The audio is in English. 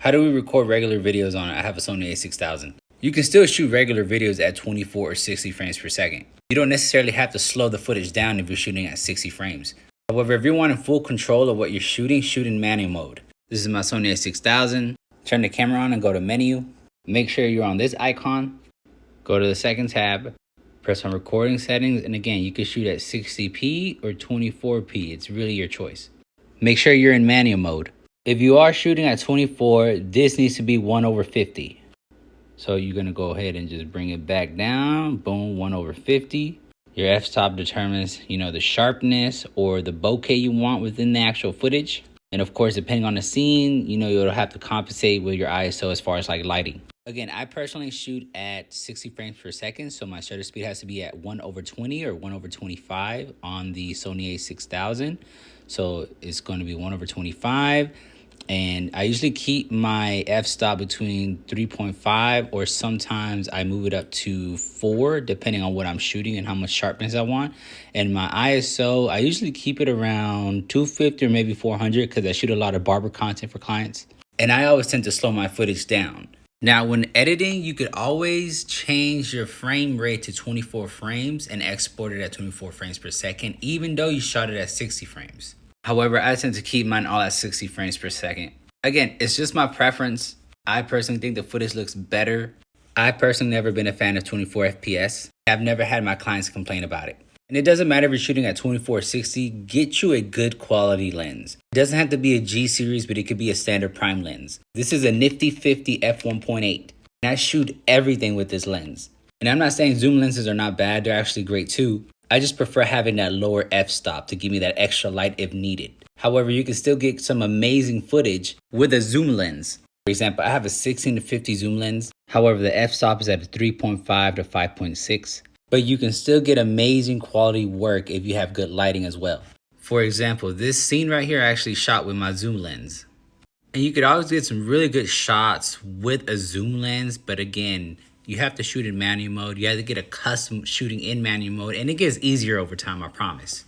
How do we record regular videos on it? I have a Sony a6000. You can still shoot regular videos at 24 or 60 frames per second. You don't necessarily have to slow the footage down if you're shooting at 60 frames. However, if you're wanting full control of what you're shooting, shoot in manual mode. This is my Sony a6000. Turn the camera on and go to menu. Make sure you're on this icon. Go to the second tab. Press on recording settings. And again, you can shoot at 60p or 24p. It's really your choice. Make sure you're in manual mode. If you are shooting at 24, this needs to be 1/50. So you're going to go ahead and just bring it back down. Boom, 1/50. Your f-stop determines, the sharpness or the bokeh you want within the actual footage. And of course, depending on the scene, you'll have to compensate with your ISO as far as like lighting. Again, I personally shoot at 60 frames per second. So my shutter speed has to be at 1/20 or 1/25 on the Sony a6000. So it's going to be 1/25. And I usually keep my f-stop between 3.5 or sometimes I move it up to 4 depending on what I'm shooting and how much sharpness I want. And my ISO, I usually keep it around 250 or maybe 400 because I shoot a lot of barber content for clients. And I always tend to slow my footage down. Now, when editing, you could always change your frame rate to 24 frames and export it at 24 frames per second, even though you shot it at 60 frames. However, I tend to keep mine all at 60 frames per second. Again, it's just my preference. I personally think the footage looks better. I personally never been a fan of 24 FPS. I've never had my clients complain about it. And it doesn't matter if you're shooting at 24 or 60, get you a good quality lens. It doesn't have to be a G series, but it could be a standard prime lens. This is a nifty 50 f1.8. And I shoot everything with this lens. And I'm not saying zoom lenses are not bad, they're actually great too. I just prefer having that lower f-stop to give me that extra light if needed. However, you can still get some amazing footage with a zoom lens. For example, I have a 16-50 zoom lens. However, the f-stop is at a 3.5 to 5.6. But you can still get amazing quality work if you have good lighting as well. For example, this scene right here I actually shot with my zoom lens. And you could always get some really good shots with a zoom lens, but again, you have to shoot in manual mode. You have to get accustomed shooting in manual mode, and it gets easier over time, I promise.